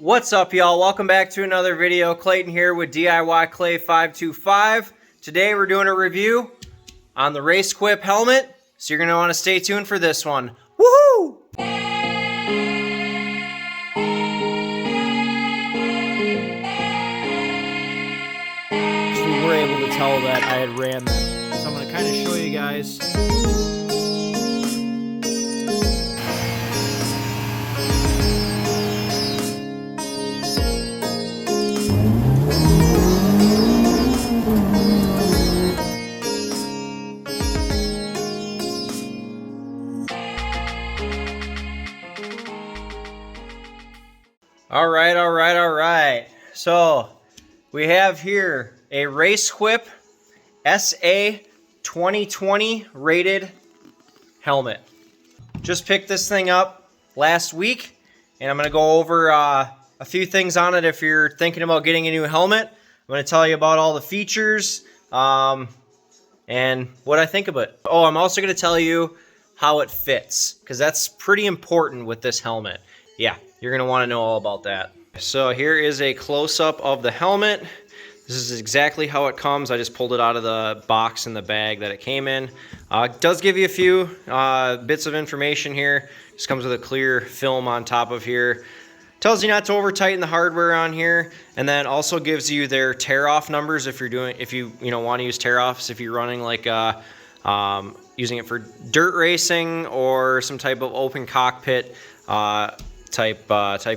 What's up, y'all? Welcome back to another video. Clayton here with DIY Clay 525. Today we're doing a review on the Racequip helmet, so you're going to want to stay tuned for this one. Woohoo! We were able to tell that I had ran them, so I'm going to kind of show you guys. All right. So we have here a Racequip SA2020 rated helmet. Just picked this thing up last week, and I'm going to go over a few things on it. If you're thinking about getting a new helmet, I'm going to tell you about all the features and what I think of it. Oh, I'm also going to tell you how it fits, because that's pretty important with this helmet. Yeah, you're going to want to know all about that. So here is a close-up of the helmet. This is exactly how it comes. I just pulled it out of the box and the bag that it came in. It does give you a few bits of information here. Just comes with a clear film on top of here. Tells you not to over tighten the hardware on here, and then also gives you their tear-off numbers if you want to use tear-offs, if you're running like using it for dirt racing or some type of open cockpit type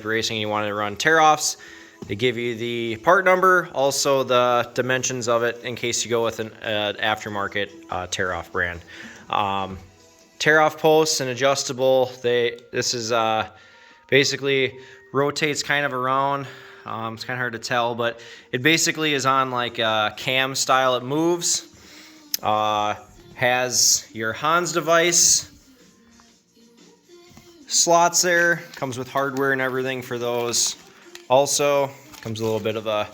racing, you want to run tear-offs. They give you the part number, also the dimensions of it in case you go with an aftermarket tear-off brand. Tear-off posts and adjustable. This is basically rotates kind of around. It's kind of hard to tell, but it basically is on like a cam style. It moves. Has your Hans device slots there. Comes with hardware and everything for those. Also comes a little bit of a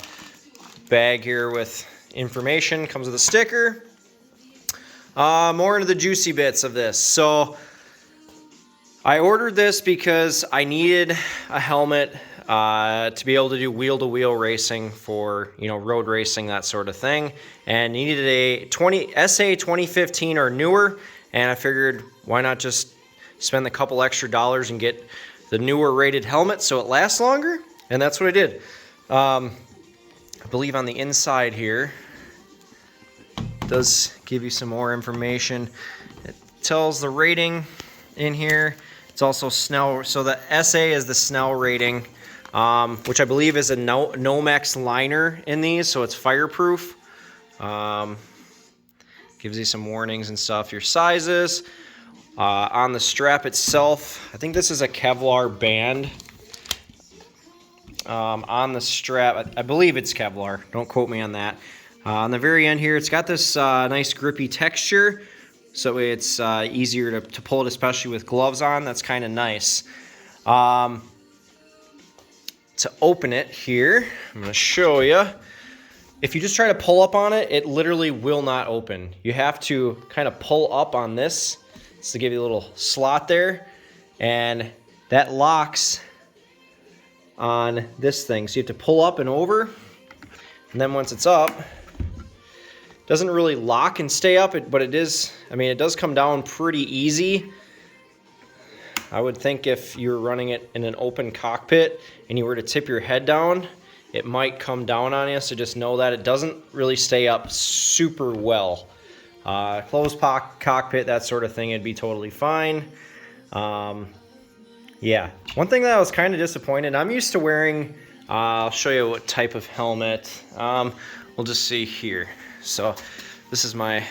bag here with information. Comes with a sticker. More into the juicy bits of this. So I ordered this because I needed a helmet to be able to do wheel-to-wheel racing for, road racing, that sort of thing, and needed a SA2015 or newer, and I figured why not just spend a couple extra dollars and get the newer rated helmet so it lasts longer, and that's what I did. I believe on the inside here it does give you some more information. It tells the rating in here. It's also Snell, so the SA is the Snell rating, which I believe is a Nomex liner in these, so it's fireproof. Gives you some warnings and stuff. Your sizes. On the strap itself, I think this is a Kevlar band. On the strap, I believe it's Kevlar. Don't quote me on that. On the very end here, it's got this nice grippy texture. So that way it's easier to pull it, especially with gloves on. That's kind of nice. To open it here, I'm going to show you. If you just try to pull up on it, it literally will not open. You have to kind of pull up on this. It's to give you a little slot there. And that locks on this thing. So you have to pull up and over. And then once it's up, doesn't really lock and stay up, but it is, it does come down pretty easy. I would think if you were running it in an open cockpit and you were to tip your head down, it might come down on you, so just know that it doesn't really stay up super well. Closed cockpit, that sort of thing, it'd be totally fine. Yeah, one thing that I was kind of disappointed, I'm used to wearing, I'll show you what type of helmet. We'll just see here. So this is my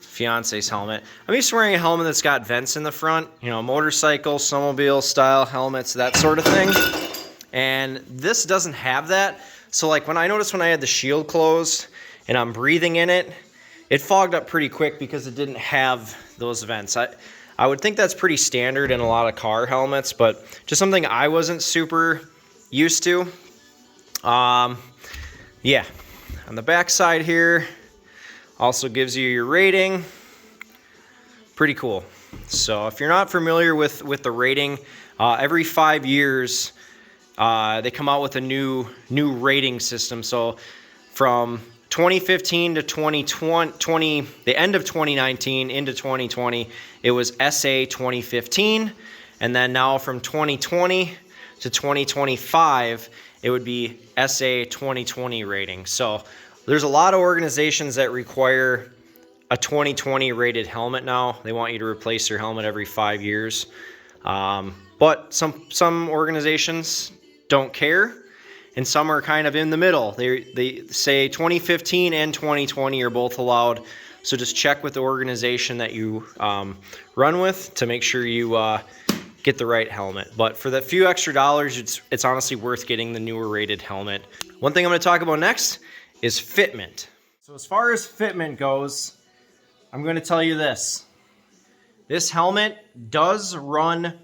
fiance's helmet. I'm used to wearing a helmet that's got vents in the front, motorcycle, snowmobile style helmets, that sort of thing. And this doesn't have that. So like when I had the shield closed and I'm breathing in it, it fogged up pretty quick because it didn't have those vents. I would think that's pretty standard in a lot of car helmets, but just something I wasn't super used to. Yeah. On the back side here, also gives you your rating. Pretty cool. So if you're not familiar with the rating, every 5 years they come out with a new rating system. So from 2015 to 2020, the end of 2019 into 2020, it was SA 2015. And then now from 2020 to 2025, it would be SA 2020 rating. So there's a lot of organizations that require a 2020 rated helmet now. They want you to replace your helmet every 5 years. But some organizations don't care, and some are kind of in the middle. They say 2015 and 2020 are both allowed. So just check with the organization that you run with to make sure you get the right helmet. But for the few extra dollars, it's honestly worth getting the newer rated helmet. One thing I'm going to talk about next is fitment. So as far as fitment goes, I'm going to tell you this. This helmet does run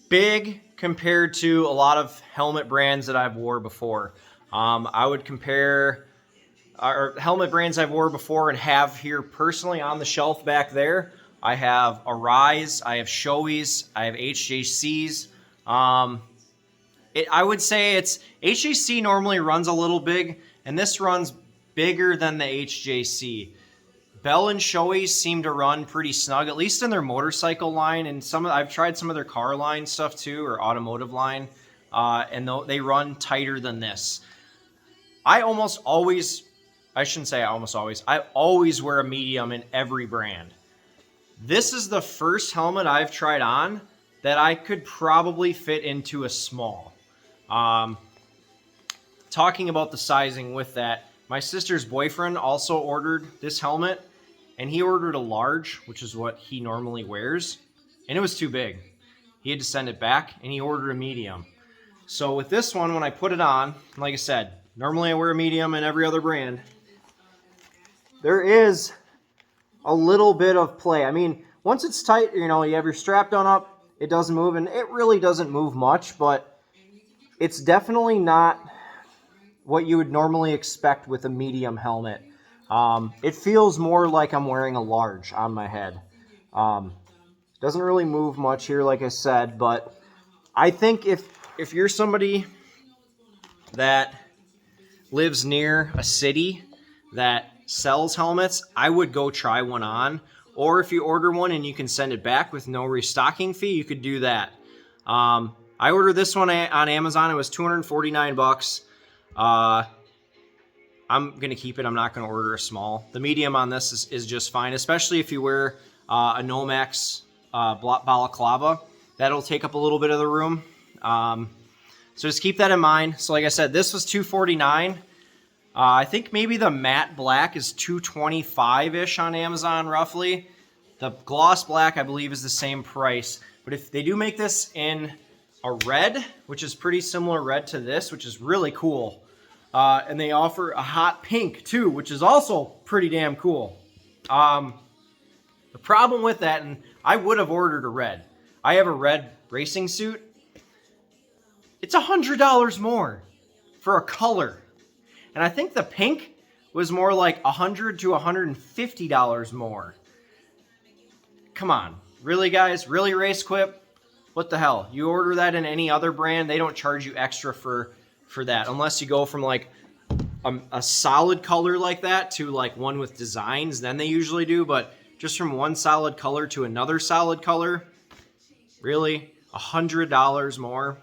big compared to a lot of helmet brands that I've wore before. I would compare our helmet brands I've wore before and have here personally on the shelf back there. I have Arise, I have Shoeies, I have HJCs. I would say it's HJC normally runs a little big, and this runs bigger than the HJC. Bell and Shoeies seem to run pretty snug, at least in their motorcycle line, and I've tried some of their car line stuff too, or automotive line, and they run tighter than this. I always wear a medium in every brand. This is the first helmet I've tried on that I could probably fit into a small. Talking about the sizing with that, my sister's boyfriend also ordered this helmet, and he ordered a large, which is what he normally wears, and it was too big. He had to send it back, and he ordered a medium. So with this one, when I put it on, like I said, normally I wear a medium in every other brand. There is a little bit of play. I mean, once it's tight, you have your strap done up, it doesn't move, and it really doesn't move much, but it's definitely not what you would normally expect with a medium helmet. It feels more like I'm wearing a large on my head. Doesn't really move much here, like I said, but I think if you're somebody that lives near a city that sells helmets, I would go try one on. Or if you order one and you can send it back with no restocking fee, you could do that. I ordered this one on Amazon. It was $249. I'm going to keep it. I'm not going to order a small. The medium on this is just fine, especially if you wear a Nomex balaclava. That'll take up a little bit of the room. So just keep that in mind. So like I said, this was $249. I think maybe the matte black is $225-ish on Amazon, roughly. The gloss black, I believe, is the same price. But if they do make this in a red, which is pretty similar red to this, which is really cool. And they offer a hot pink too, which is also pretty damn cool. The problem with that, and I would have ordered a red. I have a red racing suit. It's $100 more for a color. And I think the pink was more like $100 to $150 more. Come on. Really, guys? Really, Racequip? What the hell? You order that in any other brand, they don't charge you extra for that, unless you go from like a solid color like that to like one with designs, then they usually do. But just from one solid color to another solid color, really, $100 more.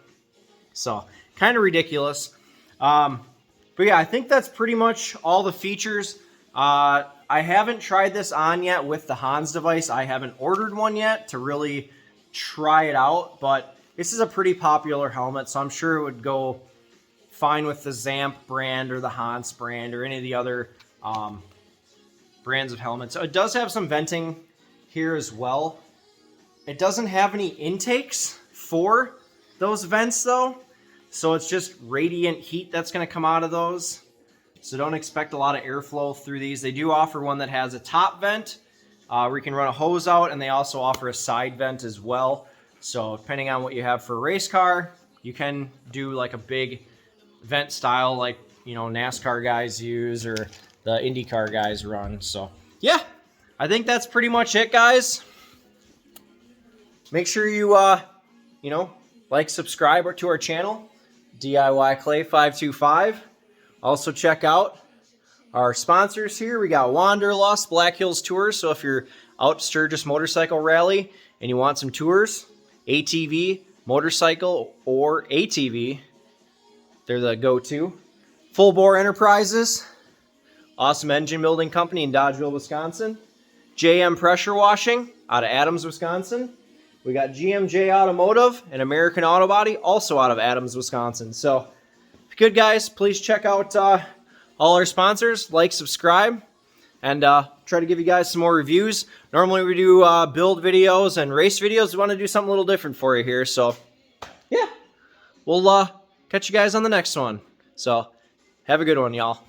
So kind of ridiculous. But yeah, I think that's pretty much all the features. I haven't tried this on yet with the Hans device. I haven't ordered one yet to really try it out, but this is a pretty popular helmet, so I'm sure it would go fine with the Zamp brand or the Hans brand or any of the other brands of helmets. So it does have some venting here as well. It doesn't have any intakes for those vents though, so it's just radiant heat that's going to come out of those. So don't expect a lot of airflow through these. They do offer one that has a top vent where you can run a hose out, and they also offer a side vent as well. So depending on what you have for a race car, you can do like a big vent style like, NASCAR guys use or the IndyCar guys run. So yeah, I think that's pretty much it, guys. Make sure you, like, subscribe to our channel. DIY Clay 525. Also check out our sponsors here. We got Wanderlust, Black Hills Tours. So if you're out Sturgis Motorcycle Rally and you want some tours, ATV, motorcycle, or ATV, they're the go-to. Full Bore Enterprises, awesome engine building company in Dodgeville, Wisconsin. JM Pressure Washing out of Adams, Wisconsin. We got GMJ Automotive and American Auto Body, also out of Adams, Wisconsin. So, good guys, please check out all our sponsors, like, subscribe, and try to give you guys some more reviews. Normally we do build videos and race videos. We want to do something a little different for you here. So, yeah, we'll catch you guys on the next one. So, have a good one, y'all.